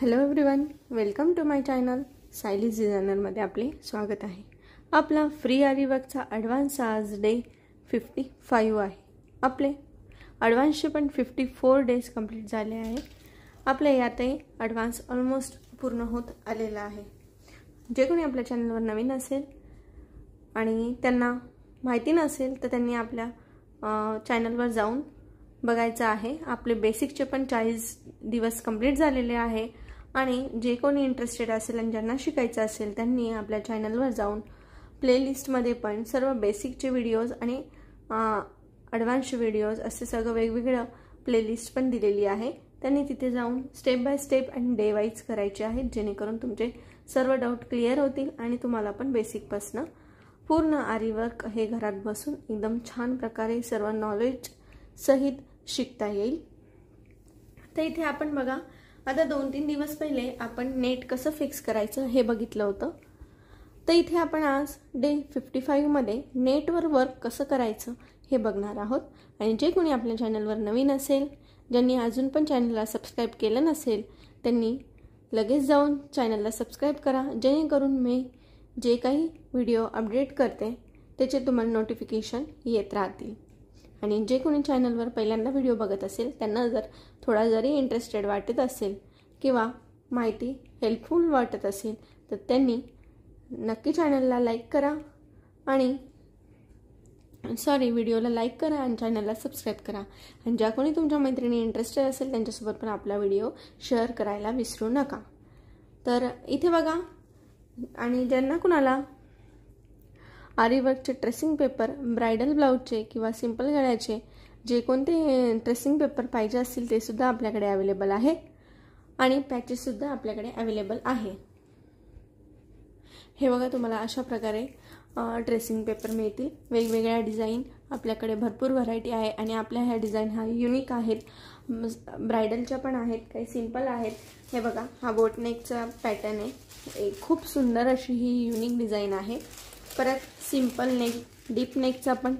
Hello everyone, welcome to my channel. Sayali's डिझायनरमध्ये आपले स्वागत आहे. आपला फ्री आरी वर्कचा ॲडव्हान्स आज डे 55 आहे. आपले ॲडव्हान्सचे पण 54 डेज कंप्लीट झाले आहे. आपल्या यातही ॲडव्हान्स ऑलमोस्ट पूर्ण होत आलेला आहे. जे कोणी आपल्या चॅनलवर नवीन असेल आणि त्यांना माहिती नसेल तर त्यांनी आपल्या चॅनलवर जाऊन बघायचं आहे. आपले बेसिकचे पण 40 दिवस कंप्लीट झालेले आहे आणि जे कोणी इंटरेस्टेड असेल आणि ज्यांना शिकायचं असेल त्यांनी आपल्या चॅनलवर जाऊन प्लेलिस्टमध्ये पण सर्व बेसिकचे व्हिडिओज आणि ॲडव्हान्सचे व्हिडिओज असे सगळं वेगवेगळं प्लेलिस्ट पण दिलेली आहे. त्यांनी तिथे जाऊन स्टेप बाय स्टेप आणि डे वाईज करायचे आहेत, जेणेकरून तुमचे सर्व डाऊट क्लिअर होतील आणि तुम्हाला पण बेसिकपासून पूर्ण आरी वर्क हे घरात बसून एकदम छान प्रकारे सर्व नॉलेज सहित शिकता येईल. तर इथे आपण बघा, आता 2-3 दिवस पहिले आपण नेट कसं फिक्स करायचं हे बघितलं होतं. तर इथे आपण आज डे 55 मध्ये नेटवर वर्क कसं करायचं हे बघणार आहोत. आणि जे कोणी आपल्या चॅनलवर नवीन असेल, ज्यांनी अजून पण चॅनलला सबस्क्राईब केलं नसेल, त्यांनी लगेच जाऊन चॅनलला सबस्क्राईब करा, जेणेकरून मी जे काही व्हिडिओ अपडेट करते त्याचे तुम्हाला नोटिफिकेशन येत राहतील. आणि जे कोणी चॅनलवर पहिल्यांदा व्हिडिओ बघत असेल त्यांना जर थोडा जरी इंटरेस्टेड वाटत असेल किंवा माहिती हेल्पफुल वाटत असेल तर त्यांनी नक्की चॅनलला लाईक करा आणि व्हिडिओला लाईक करा आणि चॅनलला सबस्क्राईब करा. आणि ज्या कोणी तुमच्या मैत्रिणी इंटरेस्टेड असेल त्यांच्यासोबत पण आपला व्हिडिओ शेअर करायला विसरू नका. तर इथे बघा, आणि ज्यांना कुणाला आरी वर्कचे ट्रेसिंग पेपर, ब्रायडल ब्लाऊजचे किंवा सिंपल गळ्याचे जे कोणते ट्रेसिंग पेपर पाहिजे असतील ते सुद्धा आपल्याकडे अवेलेबल आहे आणि पॅचेस सुद्धा आपल्याकडे अवेलेबल आहे. हे बघा, तुम्हाला अशा प्रकारे ट्रेसिंग पेपर मिळतील. वेगवेगळ्या डिझाईन आपल्याकडे भरपूर व्हरायटी आहे आणि आपल्या ह्या डिझाईन हा युनिक आहेत. ब्रायडलच्या पण आहेत, काही सिंपल आहेत. हे बघा, हा बोटनेकचा पॅटर्न आहे. खूप सुंदर अशी ही युनिक डिझाईन आहे. परत सिंपल नेक, डीप नेकचा पण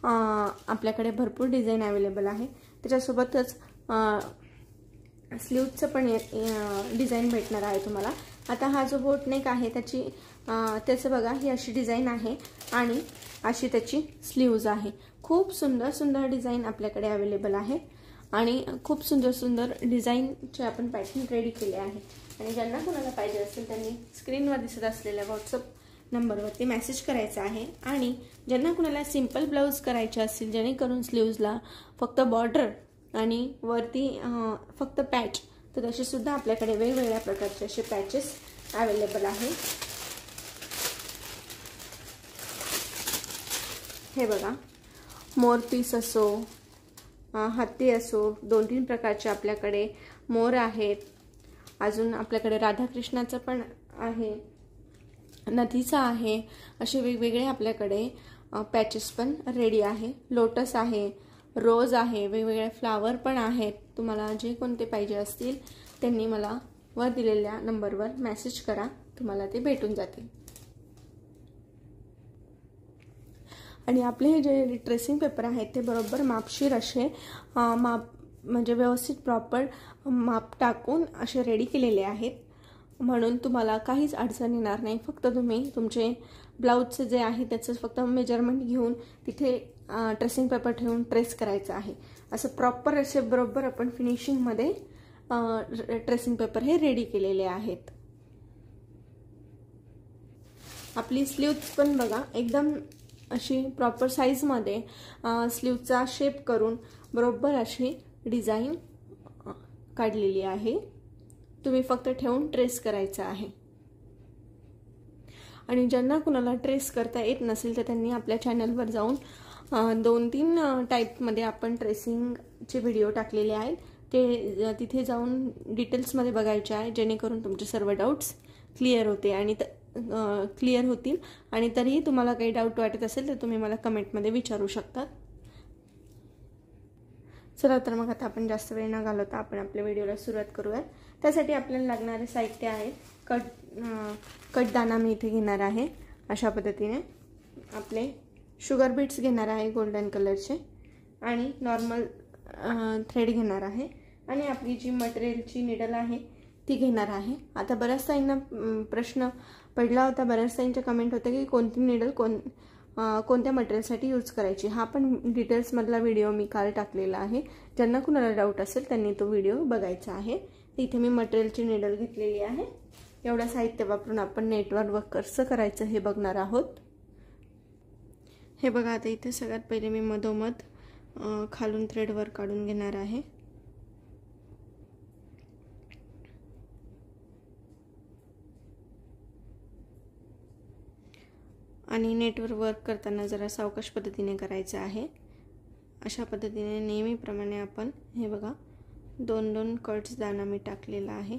आपल्याकडे भरपूर डिझाईन अवेलेबल आहे. त्याच्यासोबतच स्लीव्जचं पण डिझाईन भेटणार आहे तुम्हाला. आता हा जो बोट नेक आहे त्याचं बघा, ही अशी डिझाईन आहे आणि अशी त्याची स्लीव्ज आहे. खूप सुंदर सुंदर डिझाईन आपल्याकडे अवेलेबल आहे आणि खूप सुंदर सुंदर डिझाईनचे आपण पॅटर्न रेडी केले आहे. आणि ज्यांना कोणाला पाहिजे असेल त्यांनी स्क्रीनवर दिसत असलेल्या व्हॉट्सअप नंबरवरती मेसेज करायचा आहे. आणि ज्यांना कुणाला सिंपल ब्लाऊज करायचे असतील, जेणेकरून स्लीव्जला फक्त बॉर्डर आणि वरती फक्त पॅच, तर तसे सुद्धा आपल्याकडे वेगवेगळ्या प्रकारचे असे पॅचेस अवेलेबल आहे. हे बघा, मोर पीस असो, हत्ती असो, 2-3 प्रकारचे आपल्याकडे मोर आहेत. अजून आपल्याकडे राधाकृष्णाचं पण आहे, नथीचा आहे. असे वेगवेगळे आपल्याकडे पॅचेस पण रेडी आहे. लोटस आहे, रोज आहे, वेगवेगळे फ्लावर पण आहेत. तुम्हाला जे कोणते पाहिजे असतील त्यांनी मला वर दिलेल्या नंबरवर मेसेज करा, तुम्हाला ते भेटून जातील. आणि आपले हे जे ट्रेसिंग पेपर आहेत ते बरोबर मापशीर असे म्हणजे व्यवस्थित प्रॉपर माप टाकून असे रेडी केलेले आहेत, म्हणून तुम्हाला काहीच अडचण येणार नाही. फक्त तुम्ही तुमचे ब्लाऊजचे जे आहे त्याचं फक्त मेजरमेंट घेऊन तिथे ट्रेसिंग पेपर ठेवून ट्रेस करायचं आहे. असं प्रॉपर असे बरोबर आपण फिनिशिंगमध्ये ट्रेसिंग पेपर हे रेडी केलेले आहेत. आपली स्लीव्ज पण बघा, एकदम अशी प्रॉपर साईजमध्ये स्लीवचा शेप करून बरोबर अशी डिझाईन काढलेली आहे. तुम्ही फक्त ठेवून ट्रेस करायचं आहे. आणि ज्यांना कुणाला ट्रेस करता येत नसेल तर त्यांनी आपल्या चॅनलवर जाऊन 2-3 टाईपमध्ये आपण ट्रेसिंगचे व्हिडिओ टाकलेले आहेत, ते तिथे जाऊन डिटेल्समध्ये बघायचे आहे, जेणेकरून तुमचे सर्व डाऊट्स क्लिअर होतील. आणि तरीही तुम्हाला काही डाऊट वाटत असेल तर तुम्ही मला कमेंटमध्ये विचारू शकता. चला तर मग आता आपण जास्त वेळ न घालवता आपण आपल्या व्हिडिओला सुरुवात करूयात. त्यासाठी आपल्याला लागणारे साहित्य आहे. कटदाना मी इथे घेणार आहे. अशा पद्धतीने आपले शुगर बीट्स घेणार आहे गोल्डन कलरचे, आणि नॉर्मल थ्रेड घेणार आहे. आणि आपली जी मटेरियलची निडल आहे ती घेणार आहे. आता बऱ्याच ताईंना प्रश्न पडला होता, बऱ्याच ताईंचे कमेंट होते की कोणती नीडल कोणत्या मटेरियलसाठी यूज करायची. हा पण डिटेल्समधला व्हिडिओ मी काल टाकलेला आहे. ज्यांना कुणाला डाऊट असेल त्यांनी तो व्हिडिओ बघायचा आहे. इथे मी मटेरियलची नीडल घेतलेली आहे. एवढं साहित्य वापरून आपण नेटवर वर्क कसं करायचं हे बघणार आहोत. हे बघा, आता इथे सगळ्यात पहिले मी मधोमध खालून थ्रेडवर काढून घेणार आहे. आणि नेटवर वर्क करताना जरा सावकाश पद्धतीने करायचं आहे. अशा पद्धतीने नेहमीप्रमाणे आपण हे बघा 2-2 कट्स दाणा मी टाकलेला आहे.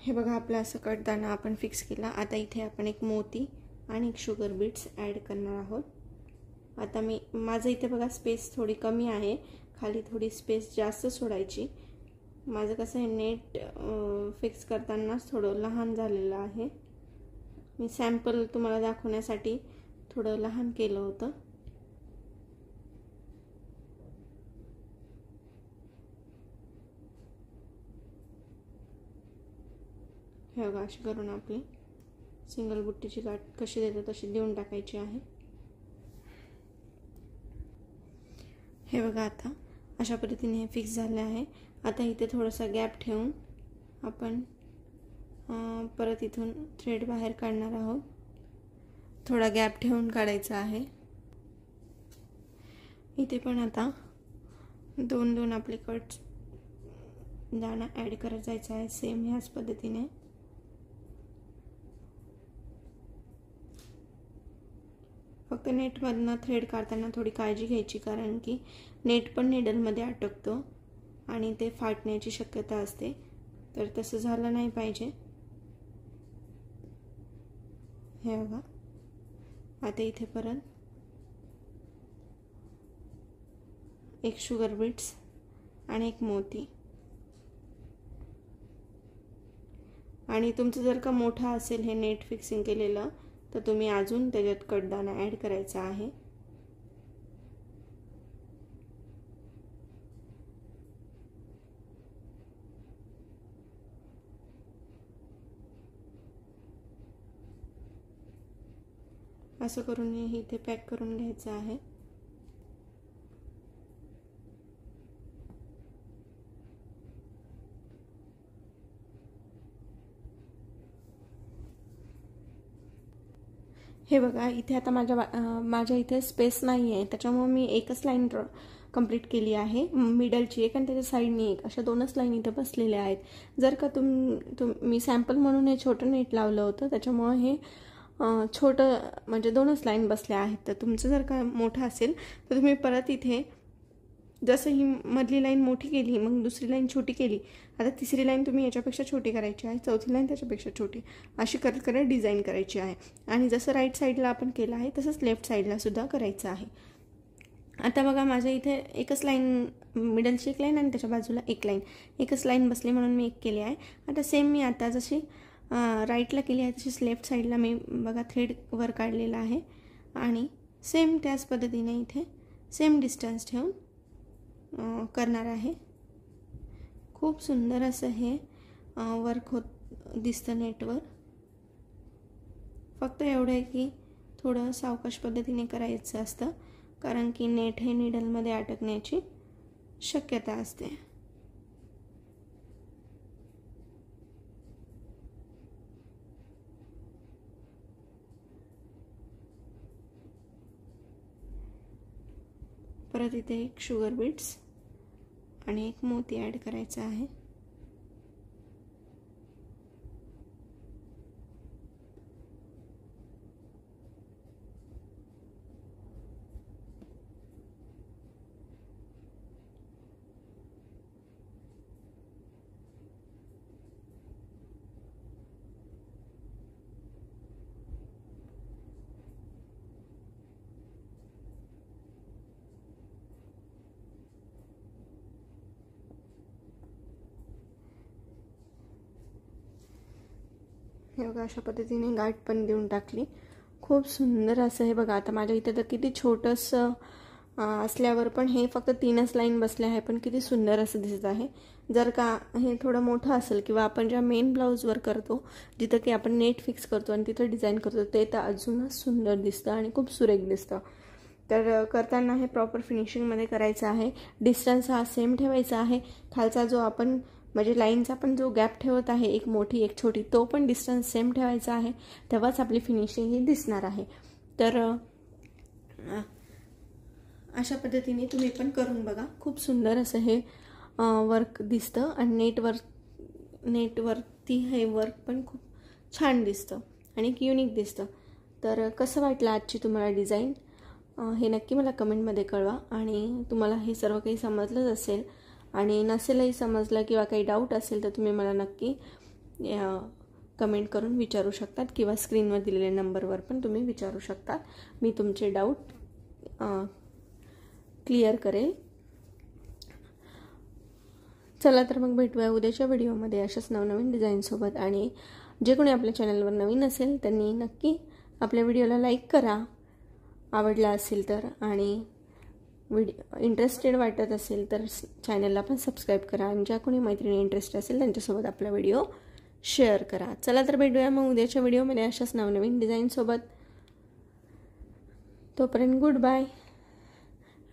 हे बघा, आपला असं कटदाणा आपण फिक्स केला. आता इथे आपण एक मोती आणि एक शुगर बीट्स ॲड करणार आहोत. आता माझं इथे बघा स्पेस थोडी कमी आहे, खाली थोडी स्पेस जास्त सोडायची. माझं कसं आहे, नेट फिक्स करतानाच थोडं लहान झालेलं आहे. मी सॅम्पल तुम्हाला दाखवण्यासाठी थोडं लहान केलं होतं. हे बघा, अशी करून आपली सिंगल बुट्टीची गाठ कशी देतो तशी देऊन टाकायची आहे. हे बघा, आता अशा पद्धतीने हे फिक्स झाले आहे. आता इथे थोडासा गॅप ठेवून आपण परत इथून थ्रेड बाहेर काढणार आहोत. थोडा गॅप ठेवून काढायचा आहे. इथे पण आता 2-2 आपले कट्स दाणा ॲड करत जायचा आहे सेम ह्याच पद्धतीने. फक्त नेटमधनं थ्रेड काढताना थोडी काळजी घ्यायची, कारण की नेट पण नीडलमध्ये अटकतो आणि ते फाटण्याची शक्यता असते, तर तसं झालं नाही पाहिजे. हे बघा, आता इथे परत एक शुगर बीट्स आणि एक मोती. आणि तुमचं जर का मोठं असेल हे नेट फिक्सिंग केलेलं, तर तुम्ही अजून त्याच्यात कटदाणा ॲड करायचा आहे. असं करून हे इथे पॅक करून घ्यायचं आहे. हे बघा, इथे आता माझ्या इथे स्पेस नाही आहे, त्याच्यामुळे मी एकच लाईन कंप्लीट केली आहे. मिडलची एक आणि त्याच्या साईडनी एक, अशा 2च लाईन इथे बसलेल्या आहेत. जर का मी सॅम्पल म्हणून हे छोटं नेट लावलं होतं, त्याच्यामुळे हे छोटं म्हणजे 2च लाईन बसल्या आहेत. तर तुमचं जर का मोठं असेल तर तुम्ही परत इथे जसं ही मधली लाईन मोठी केली, मग दुसरी लाईन छोटी केली, आता तिसरी लाईन तुम्ही याच्यापेक्षा छोटी करायची आहे, चौथी लाईन त्याच्यापेक्षा छोटी, अशी करत करत डिझाईन करायची आहे. आणि जसं राईट साईडला आपण केलं आहे तसंच लेफ्ट साईडला सुद्धा करायचं आहे. आता बघा, माझ्या इथे एकच लाईन, मिडलची एक लाईन आणि त्याच्या बाजूला एक लाईन, एकच लाईन बसली म्हणून मी एक केली आहे. आता सेम मी आता जशी राईटला केली आहे तशीच लेफ्ट साईडला मी बघा थ्रेड वर काढलेला आहे. आणि सेम त्याच पद्धतीने इथे सेम डिस्टन्स ठेवून करणार आहे. खूप सुंदर असं हे वर्क होत दिसतं नेटवर. फक्त एवढं आहे की थोडं सावकाश पद्धतीने करायचं असतं, कारण की नेट हे नीडलमध्ये अटकण्याची शक्यता असते. परत इथे एक शुगर बीट्स आणि एक मोती ॲड करायचा आहे. हे बघा अशा पद्धतीने गाठ पण देऊन टाकली. खूप सुंदर असं हे बघा. आता माझ्या इथे तर किती छोटंसं असल्यावर पण हे फक्त 3च लाईन बसले आहे, पण किती सुंदर असं दिसत आहे. जर का हे थोडं मोठं असेल किंवा आपण ज्या मेन ब्लाऊजवर करतो जिथं की आपण नेट फिक्स करतो आणि तिथं डिझाईन करतो ते तर अजूनच सुंदर दिसतं आणि खूप सुरेख दिसतं. तर करताना हे प्रॉपर फिनिशिंगमध्ये करायचं आहे. डिस्टन्स हा सेम ठेवायचा आहे. खालचा जो आपण म्हणजे लाईनचा पण जो गॅप ठेवत आहे, एक मोठी एक छोटी, तो पण डिस्टन्स सेम ठेवायचा आहे. तेव्हाच आपली फिनिशिंग ही दिसणार आहे. तर अशा पद्धतीने तुम्ही पण करून बघा. खूप सुंदर असं हे वर्क दिसतं आणि नेटवरती हे वर्क पण खूप छान दिसतं आणि युनिक दिसतं. तर कसं वाटलं आजची तुम्हाला डिझाईन हे नक्की मला कमेंटमध्ये कळवा. आणि तुम्हाला हे सर्व काही समजलंच असेल आणि नसेलही समजलं किंवा काही डाऊट असेल तर तुम्ही मला नक्की कमेंट करून विचारू शकतात किंवा स्क्रीनवर दिलेल्या नंबरवर पण तुम्ही विचारू शकतात. मी तुमचे डाऊट क्लिअर करेल. चला तर मग भेटूया उद्याच्या व्हिडिओमध्ये अशाच नवनवीन डिझाईनसोबत. आणि जे कोणी आपल्या चॅनलवर नवीन असेल त्यांनी नक्की आपल्या व्हिडिओला लाईक करा आवडला असेल तर, आणि इंटरेस्टेड वाटत असेल तर चॅनलला पण सबस्क्राईब करा. आणि ज्या कोणी मैत्रिणी इंटरेस्ट असेल त्यांच्यासोबत आपला व्हिडिओ शेअर करा. चला तर भेटूया मग उद्याच्या व्हिडिओमध्ये अशाच नवनवीन डिझाईनसोबत. तोपर्यंत गुड बाय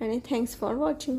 आणि थँक्स फॉर वॉचिंग.